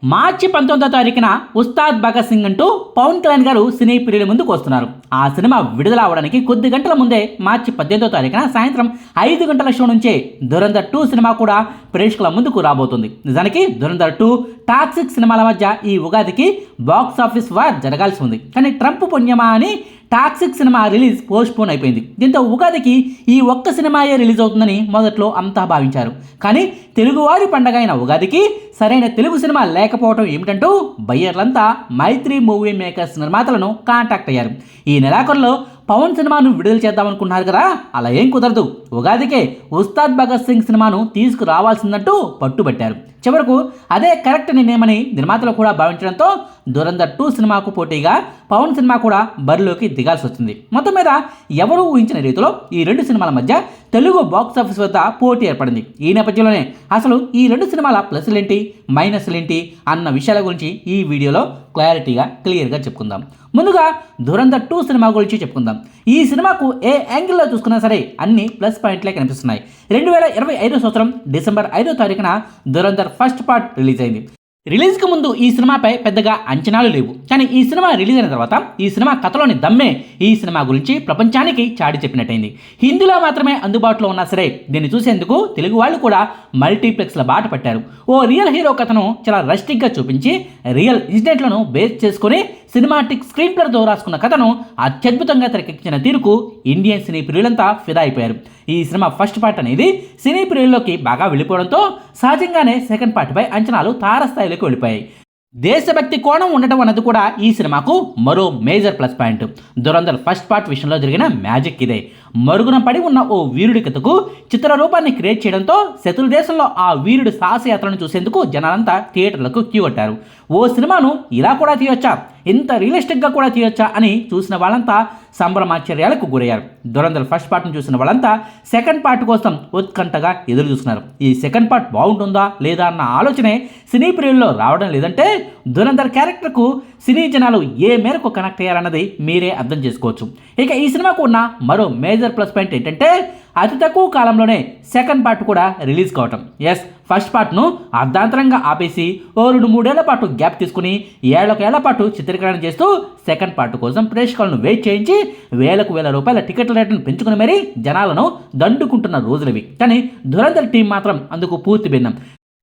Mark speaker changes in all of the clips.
Speaker 1: మార్చి 19వ తారీఖున ఉస్తాద్ భగత్ సింగ్ అంటూ పవన్ కళ్యాణ్ గారు సినీ ప్రియుల ముందుకు వస్తున్నారు. ఆ సినిమా విడుదల అవడానికి కొద్ది గంటల ముందే మార్చి 18వ తారీఖున సాయంత్రం 5 గంటల షో నుంచే ధురంధర్ 2 సినిమా కూడా ప్రేక్షకుల ముందుకు రాబోతుంది. నిజానికి ధురంధర్ 2 టాక్సిక్ సినిమాల మధ్య ఈ ఉగాదికి బాక్స్ ఆఫీస్ వార్ జరగాల్సి ఉంది. కానీ ట్రంప్ పుణ్యమా అని టాక్సిక్ సినిమా రిలీజ్ పోస్ట్పోన్ అయిపోయింది. దీంతో ఉగాదికి ఈ ఒక్క సినిమాయే రిలీజ్ అవుతుందని మొదట్లో అంతా భావించారు. కానీ తెలుగువారి పండగ అయిన ఉగాదికి సరైన తెలుగు సినిమా లేకపోవడం ఏమిటంటూ బయ్యర్లంతా మైత్రి మూవీ మేకర్స్ నిర్మాతలను కాంటాక్ట్ అయ్యారు. ఈ నెలాఖరులో పవన్ సినిమాను విడుదల చేద్దామనుకున్నారు కదా, అలా ఏం కుదరదు, ఉగాదికే ఉస్తాద్ భగత్ సింగ్ సినిమాను తీసుకురావాల్సిందంటూ పట్టుబట్టారు. చివరకు అదే కరెక్ట్ నిర్ణయమని నిర్మాతలు కూడా భావించడంతో ధురంధర్ 2 సినిమాకు పోటీగా పవన్ సినిమా కూడా బరిలోకి దిగాల్సి వచ్చింది. మొత్తం మీద ఎవరూ ఊహించిన రీతిలో ఈ రెండు సినిమాల మధ్య తెలుగు బాక్స్ ఆఫీస్ వద్ద పోటీ ఏర్పడింది. ఈ నేపథ్యంలోనే అసలు ఈ రెండు సినిమాల ప్లస్లేంటి మైనస్లేంటి అన్న విషయాల గురించి ఈ వీడియోలో క్లియర్గా చెప్పుకుందాం. ముందుగా ధురంధర్ 2 సినిమా గురించి చెప్పుకుందాం. ఈ సినిమాకు ఏ యాంగిల్లో చూసుకున్నా సరే అన్ని ప్లస్ పాయింట్లే కనిపిస్తున్నాయి. 2025 సంవత్సరం డిసెంబర్ 5వ తారీఖున ధురంధర్ ఫస్ట్ పార్ట్ రిలీజ్ అయింది. రిలీజ్కి ముందు ఈ సినిమాపై పెద్దగా అంచనాలు లేవు. కానీ ఈ సినిమా రిలీజ్ అయిన తర్వాత ఈ సినిమా కథలోని దమ్మే ఈ సినిమా గురించి ప్రపంచానికి చాటి చెప్పినట్టయింది. హిందీలో మాత్రమే అందుబాటులో ఉన్నా సరే దీన్ని చూసేందుకు తెలుగు వాళ్ళు కూడా మల్టీప్లెక్స్ల బాట పట్టారు. ఓ రియల్ హీరో కథను చాలా రస్టిక్గా చూపించి రియల్ ఇన్సిడెంట్లను బేస్ చేసుకుని సినిమాటిక్ స్క్రీన్ ప్లేతో రాసుకున్న కథను అత్యద్భుతంగా తెరకెక్కించిన తీరుకు ఇండియన్ సినీ ప్రియులంతా ఫిదా అయిపోయారు. ఈ సినిమా ఫస్ట్ పార్ట్ అనేది సినీ ప్రియుల్లోకి బాగా వెళ్ళిపోవడంతో సహజంగానే సెకండ్ పార్ట్పై అంచనాలు తారస్థాయిలోకి వెళ్ళిపోయాయి. దేశభక్తి కోణం ఉండటం అన్నది కూడా ఈ సినిమాకు మరో major plus point. Dhurandhar first part విషయంలో జరిగిన మ్యాజిక్ ఇదే. మరుగున పడి ఉన్న ఓ వీరుడి కథకు చిత్ర రూపాన్ని క్రియేట్ చేయడంతో శత్రు దేశంలో ఆ వీరుడి సాహసయాత్రను చూసేందుకు జనాలంతా థియేటర్లకు క్యూ కట్టారు. ఓ సినిమాను ఇలా కూడా తీయొచ్చా, ఇంత రియలిస్టిక్గా కూడా తీయొచ్చా అని చూసిన వాళ్ళంతా సంభ్రమాశ్చర్యాలకు గురయ్యారు. ధురంధర్ ఫస్ట్ పార్ట్ను చూసిన వాళ్ళంతా సెకండ్ పార్ట్ కోసం ఉత్కంఠగా ఎదురు చూస్తున్నారు. ఈ సెకండ్ పార్ట్ బాగుంటుందా లేదా అన్న ఆలోచనే సినీ ప్రియుల్లో రావడం లేదంటే ధురంధర్ క్యారెక్టర్కు సినీ జనాలు ఏ మేరకు కనెక్ట్ అయ్యారన్నది మీరే అర్థం చేసుకోవచ్చు. ఇక ఈ సినిమాకు ఉన్న మరో మేజర్ ప్లస్ పాయింట్ ఏంటంటే అతి తక్కువ కాలంలోనే సెకండ్ పార్ట్ కూడా రిలీజ్ కావటం. ఎస్, ఫస్ట్ పార్ట్ను అర్ధాంతరంగా ఆపేసి ఓ 2-3 పాటు గ్యాప్ తీసుకుని ఏళ్ల పాటు చిత్రీకరణ చేస్తూ సెకండ్ పార్ట్ కోసం ప్రేక్షకులను వెయిట్ చేయించి వేల రూపాయల టికెట్ల రేట్లను పెంచుకుని మరీ జనాలను దండుకుంటున్న రోజులవి. కానీ ధురంధర్ టీం మాత్రం అందుకు పూర్తి భిన్నం.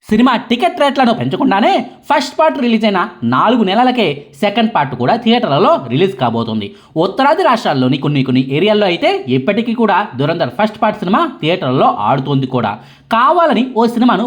Speaker 1: సినిమా టికెట్ రేట్లను పెంచకుండానే ఫస్ట్ పార్ట్ రిలీజ్ అయిన 4 నెలలకే సెకండ్ పార్ట్ కూడా థియేటర్లలో రిలీజ్ కాబోతుంది. ఉత్తరాది రాష్ట్రాల్లోని కొన్ని ఏరియాల్లో అయితే ఇప్పటికీ కూడా ధురంధర్ ఫస్ట్ పార్ట్ సినిమా థియేటర్లలో ఆడుతోంది కూడా. కావాలని ఓ సినిమాను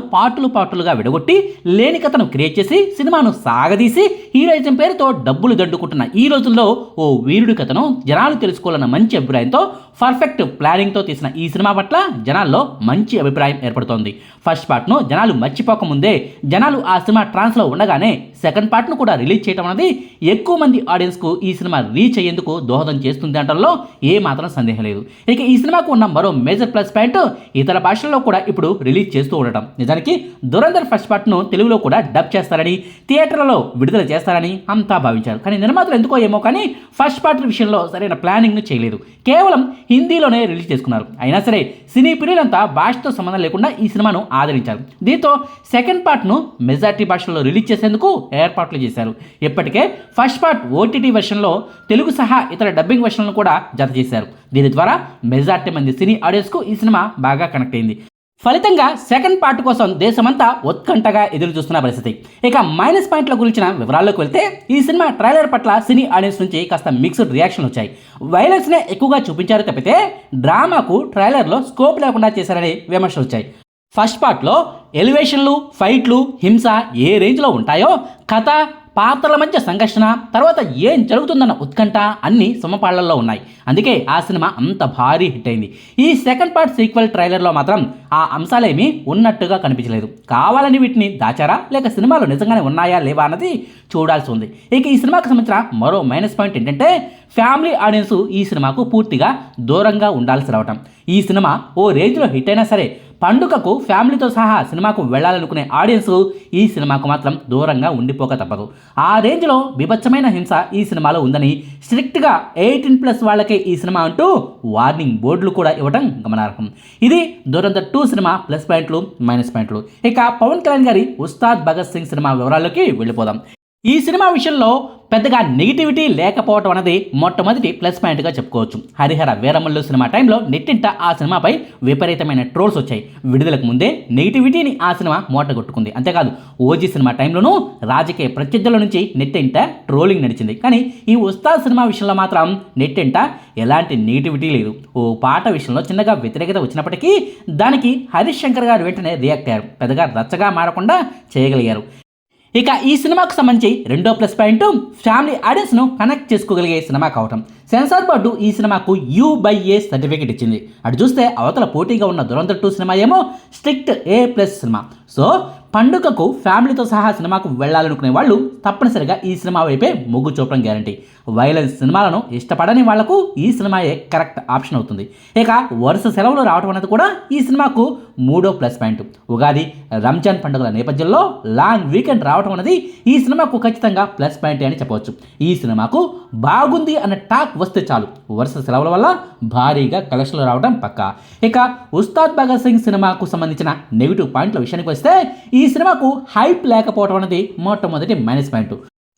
Speaker 1: పార్టులుగా విడగొట్టి లేని కథను క్రియేట్ చేసి సినిమాను సాగదీసి హీరోయిజం పేరుతో డబ్బులు దండుకుంటున్న ఈ రోజుల్లో ఓ వీరుడి కథను జనాలు తెలుసుకోవాలన్న మంచి అభిప్రాయంతో పర్ఫెక్ట్ ప్లానింగ్తో తీసిన ఈ సినిమా పట్ల జనాల్లో మంచి అభిప్రాయం ఏర్పడుతోంది. ఫస్ట్ పార్ట్ను జనాలు మర్చిపోకముందే జనాలు ఆ సినిమా ట్రాన్స్లో ఉండగానే సెకండ్ పార్ట్ను కూడా రిలీజ్ చేయడం అనేది ఎక్కువ మంది ఆడియన్స్కు ఈ సినిమా రీచ్ అయ్యేందుకు దోహదం చేస్తుంది అంటలో ఏమాత్రం సందేహం లేదు. ఇక ఈ సినిమాకు ఉన్న మరో మేజర్ ప్లస్ పాయింట్ ఇతర భాషల్లో కూడా ఇప్పుడు రిలీజ్ చేస్తూ ఉండటం. నిజానికి ధురంధర్ ఫస్ట్ పార్ట్ను తెలుగులో కూడా డబ్ చేస్తారని థియేటర్లలో విడుదల చేస్తారని అంతా భావించారు. కానీ నిర్మాతలు ఎందుకో ఏమో కానీ ఫస్ట్ పార్ట్ విషయంలో సరైన ప్లానింగ్ను చేయలేదు. కేవలం హిందీలోనే రిలీజ్ చేసుకున్నారు. అయినా సరే సినీ ప్రియులంతా భాషతో సంబంధం లేకుండా ఈ సినిమాను ఆదరించారు. దీంతో సెకండ్ పార్ట్ను మెజారిటీ భాషల్లో రిలీజ్ చేసేందుకు ఏర్పాట్లు చేశారు. ఇప్పటికే ఫస్ట్ పార్ట్ ఓటీటీ వెర్షన్లో తెలుగు సహా ఇతర డబ్బింగ్ వెర్షన్లను కూడా జత చేశారు. దీని ద్వారా మెజారిటీ మంది సినీ ఆడియన్స్కు ఈ సినిమా బాగా కనెక్ట్ అయింది. ఫలితంగా సెకండ్ పార్ట్ కోసం దేశమంతా ఉత్కంఠగా ఎదురు చూస్తున్న పరిస్థితి. ఇక మైనస్ పాయింట్ల గురించిన వివరాల్లోకి వెళ్తే ఈ సినిమా ట్రైలర్ పట్ల సినీ ఆడియన్స్ నుంచి కాస్త మిక్స్డ్ రియాక్షన్లు వచ్చాయి. వైలెన్స్నే ఎక్కువగా చూపించారు తప్పితే డ్రామాకు ట్రైలర్లో స్కోప్ లేకుండా చేశారని విమర్శలు వచ్చాయి. ఫస్ట్ పార్ట్లో ఎలివేషన్లు, ఫైట్లు, హింస ఏ రేంజ్లో ఉంటాయో కథ, పాత్రల మధ్య సంఘర్షణ, తర్వాత ఏం జరుగుతుందన్న ఉత్కంఠ అన్నీ సమపాళ్లలో ఉన్నాయి. అందుకే ఆ సినిమా అంత భారీ హిట్ అయింది. ఈ సెకండ్ పార్ట్ సీక్వెల్ ట్రైలర్లో మాత్రం ఆ అంశాలేమీ ఉన్నట్టుగా కనిపించలేదు. కావాలని వీటిని దాచారా లేక సినిమాలు నిజంగానే ఉన్నాయా లేవా అన్నది చూడాల్సి ఉంది. ఇక ఈ సినిమాకు సంబంధించిన మరో మైనస్ పాయింట్ ఏంటంటే ఫ్యామిలీ ఆడియన్స్ ఈ సినిమాకు పూర్తిగా దూరంగా ఉండాల్సి రావటం. ఈ సినిమా ఓ రేంజ్లో హిట్ అయినా సరే పండుగకు ఫ్యామిలీతో సహా సినిమాకు వెళ్ళాలనుకునే ఆడియన్స్ ఈ సినిమాకు మాత్రం దూరంగా ఉండిపోక తప్పదు. ఆ రేంజ్లో బీభత్సమైన హింస ఈ సినిమాలో ఉందని స్ట్రిక్ట్గా 18+ వాళ్ళకే ఈ సినిమా అంటూ వార్నింగ్ బోర్డులు కూడా ఇవ్వడం గమనార్హం. ఇది దురంధర్ 2 సినిమా ప్లస్ పాయింట్లు, మైనస్ పాయింట్లు. ఇక పవన్ కళ్యాణ్ గారి ఉస్తాద్ భగత్ సింగ్ సినిమా వివరాల్లోకి వెళ్ళిపోదాం. ఈ సినిమా విషయంలో పెద్దగా నెగిటివిటీ లేకపోవడం అనేది మొట్టమొదటి ప్లస్ పాయింట్గా చెప్పుకోవచ్చు. హరిహర వీరమల్లు సినిమా టైంలో నెట్టింట ఆ సినిమాపై విపరీతమైన ట్రోల్స్ వచ్చాయి. విడుదలకు ముందే నెగిటివిటీని ఆ సినిమా మూటగొట్టుకుంది. అంతేకాదు ఓజీ సినిమా టైంలోనూ రాజకీయ ప్రత్యర్థుల నుంచి నెట్టింట ట్రోలింగ్ నడిచింది. కానీ ఈ ఉస్తాద్ సినిమా విషయంలో మాత్రం నెట్టింట ఎలాంటి నెగిటివిటీ లేదు. ఓ పాట విషయంలో చిన్నగా వ్యతిరేకత వచ్చినప్పటికీ దానికి హరీష్ శంకర్ గారు వెంటనే రియాక్ట్ అయ్యారు. పెద్దగా రచ్చగా మారకుండా చేయగలిగారు. ఇక ఈ సినిమాకు సంబంధించి రెండో ప్లస్ పాయింట్ ఫ్యామిలీ ఆడియన్స్ను కనెక్ట్ చేసుకోగలిగే సినిమా కావటం. సెన్సార్ బోర్డు ఈ సినిమాకు U/A సర్టిఫికేట్ ఇచ్చింది. అటు చూస్తే అవతల పోటీగా ఉన్న దురంధర్ 2 సినిమా ఏమో స్ట్రిక్ట్ A+ సినిమా. సో పండుగకు ఫ్యామిలీతో సహా సినిమాకు వెళ్ళాలనుకునే వాళ్ళు తప్పనిసరిగా ఈ సినిమా వైపే మొగ్గు చూపడం గ్యారంటీ. వైలెన్స్ సినిమాలను ఇష్టపడని వాళ్లకు ఈ సినిమాయే కరెక్ట్ ఆప్షన్ అవుతుంది. ఇక వరుస సెలవులు రావడం అనేది కూడా ఈ సినిమాకు మూడో ప్లస్ పాయింట్. ఉగాది, రంజాన్ పండుగల నేపథ్యంలో లాంగ్ వీకెండ్ రావడం అనేది ఈ సినిమాకు ఖచ్చితంగా ప్లస్ పాయింట్ అని చెప్పవచ్చు. ఈ సినిమాకు బాగుంది అన్న టాక్ వస్తే చాలు వరుస సెలవుల వల్ల భారీగా కలెక్షన్లు రావడం పక్కా. ఇక ఉస్తాద్ భగత్ సింగ్ సినిమాకు సంబంధించిన నెగిటివ్ పాయింట్ల విషయానికి వస్తే ఈ సినిమాకు హైప్ లేకపోవడం అనేది మొట్టమొదటి మైనస్ పాయింట్.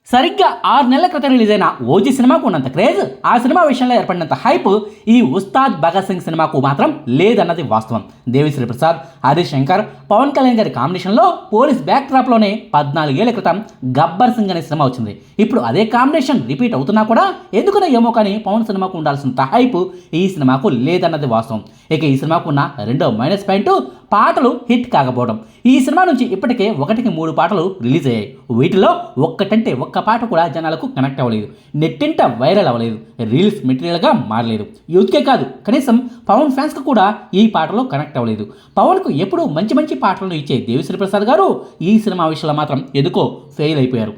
Speaker 1: సరిగ్గా 6 నెలల క్రితం రిలీజ్ అయిన ఓజీ సినిమాకు ఉన్నంత క్రేజ్, ఆ సినిమా విషయంలో ఏర్పడినంత హైప్ ఈ ఉస్తాద్ భగత్ సింగ్ సినిమాకు మాత్రం లేదన్నది వాస్తవం. దేవిశ్రీ ప్రసాద్, హరీష్ శంకర్, పవన్ కళ్యాణ్ గారి కాంబినేషన్లో పోలీస్ బ్యాక్ డ్రాప్లోనే 14 ఏళ్ల క్రితం గబ్బర్ సింగ్ అనే సినిమా వచ్చింది. ఇప్పుడు అదే కాంబినేషన్ రిపీట్ అవుతున్నా కూడా ఎందుకునో ఏమో కానీ పవన్ సినిమాకు ఉండాల్సినంత హైప్ ఈ సినిమాకు లేదన్నది వాస్తవం. ఇక ఈ సినిమాకు ఉన్న రెండో మైనస్ పాయింట్ పాటలు హిట్ కాకపోవడం. ఈ సినిమా నుంచి ఇప్పటికే 1-3 పాటలు రిలీజ్ అయ్యాయి. వీటిలో ఒక్కటంటే ఒక్క పాట కూడా జనాలకు కనెక్ట్ అవ్వలేదు, నెట్టింట వైరల్ అవ్వలేదు, రీల్స్ మెటీరియల్గా మారలేదు. యూత్కే కాదు, కనీసం పవన్ ఫ్యాన్స్కి కూడా ఈ పాటలో కనెక్ట్ అవ్వలేదు. పవన్కు ఎప్పుడూ మంచి మంచి పాటలను ఇచ్చే దేవిశ్రీ ప్రసాద్ గారు ఈ సినిమా విషయంలో మాత్రం ఎందుకో ఫెయిల్ అయిపోయారు.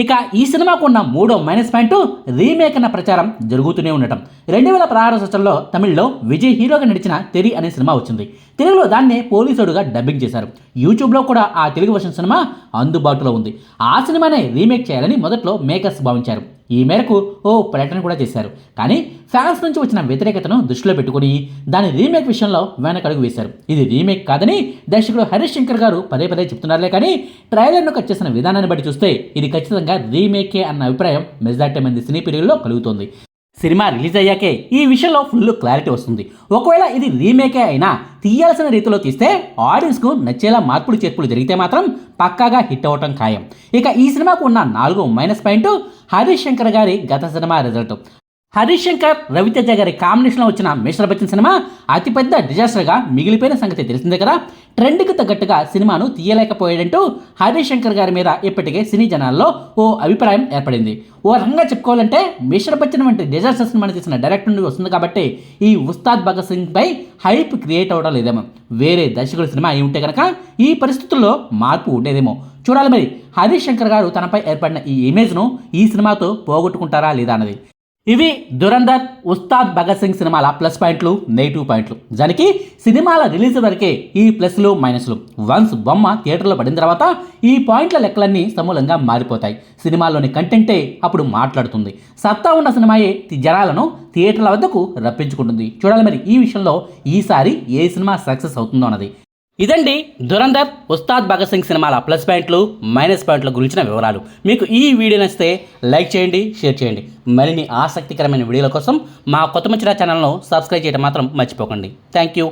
Speaker 1: ఇక ఈ సినిమాకు ఉన్న మూడో మైనస్ పాయింట్ రీమేక్ అన్న ప్రచారం జరుగుతూనే ఉండటం. 2016 సంవత్సరంలో తమిళ్లో విజయ్ హీరోగా నడిచిన తెరి అనే సినిమా వచ్చింది. తెలుగులో దాన్నే పోలీసుడుగా డబ్బింగ్ చేశారు. యూట్యూబ్లో కూడా ఆ తెలుగు వర్షన్ సినిమా అందుబాటులో ఉంది. ఆ సినిమానే రీమేక్ చేయాలని మొదట్లో మేకర్స్ భావించారు. ఈ మేరకు ఓ ప్రకటన కూడా చేశారు. కానీ ఫ్యాన్స్ నుంచి వచ్చిన వ్యతిరేకతను దృష్టిలో పెట్టుకుని దాని రీమేక్ విషయంలో వెనకడుగు వేశారు. ఇది రీమేక్ కాదని దర్శకుడు హరీష్ శంకర్ గారు పదే చెప్తున్నారులే. కానీ ట్రైలర్ను కట్ చేసిన విధానాన్ని బట్టి చూస్తే ఇది ఖచ్చితంగా రీమేకే అన్న అభిప్రాయం మెజారిటీ మంది సినీ ప్రియుల్లో కలుగుతోంది. సినిమా రిలీజ్ అయ్యాకే ఈ విషయంలో ఫుల్ క్లారిటీ వస్తుంది. ఒకవేళ ఇది రీమేకే అయినా తీయాల్సిన రీతిలో తీస్తే ఆడియన్స్కు నచ్చేలా మార్పులు చేర్పులు జరిగితే మాత్రం పక్కాగా హిట్ అవ్వటం ఖాయం. ఇక ఈ సినిమాకు ఉన్న 4వ మైనస్ పాయింట్ హరీష్ శంకర్ గారి గత సినిమా రిజల్ట్. హరీష్ శంకర్, రవితేజ గారి కాంబినేషన్లో వచ్చిన మిస్టర్ బచ్చన్ సినిమా అతిపెద్ద డిజాస్టర్గా మిగిలిపోయిన సంగతి తెలిసిందే కదా. ట్రెండ్కి తగ్గట్టుగా సినిమాను తీయలేకపోయాడంటూ హరీష్ శంకర్ గారి మీద ఇప్పటికే సినీ జనాల్లో ఓ అభిప్రాయం ఏర్పడింది. ఓ రకంగా చెప్పుకోవాలంటే మిస్టర్ బచ్చన్ వంటి డిజాస్టర్ సినిమాని తీసిన డైరెక్టర్ నుండి వస్తుంది కాబట్టి ఈ ఉస్తాద్ భగత్ సింగ్ పై హైప్ క్రియేట్ అవ్వడం లేదేమో. వేరే దర్శకుడు సినిమా అయి ఉంటే కనుక ఈ పరిస్థితుల్లో మార్పు ఉండేదేమో. చూడాలి మరి హరీష్ శంకర్ గారు తనపై ఏర్పడిన ఈ ఇమేజ్ను ఈ సినిమాతో పోగొట్టుకుంటారా లేదా అన్నది. ఇవి దురంధర్, ఉస్తాద్ భగత్ సింగ్ సినిమాల ప్లస్ పాయింట్లు, నెగిటివ్ పాయింట్లు. దానికి సినిమాల రిలీజ్ వరకే ఈ ప్లస్లు మైనస్లు. వన్స్ బొమ్మ థియేటర్లో పడిన తర్వాత ఈ పాయింట్ల లెక్కలన్నీ సమూలంగా మారిపోతాయి. సినిమాలోని కంటెంటే అప్పుడు మాట్లాడుతుంది. సత్తా ఉన్న సినిమాయే జనాలను థియేటర్ల వద్దకు రప్పించుకుంటుంది. చూడాలి మరి ఈ విషయంలో ఈసారి ఏ సినిమా సక్సెస్ అవుతుందో అన్నది. ఇదండి దురంధర్, ఉస్తాద్ భగత్ సింగ్ సినిమాల ప్లస్ పాయింట్లు, మైనస్ పాయింట్ల గురించిన వివరాలు. మీకు ఈ వీడియో నచ్చితే లైక్ చేయండి, షేర్ చేయండి. మరిన్ని ఆసక్తికరమైన వీడియోల కోసం మా కొత్త ముచ్చట ఛానల్ను సబ్స్క్రైబ్ చేయడం మాత్రం మర్చిపోకండి. Thank you.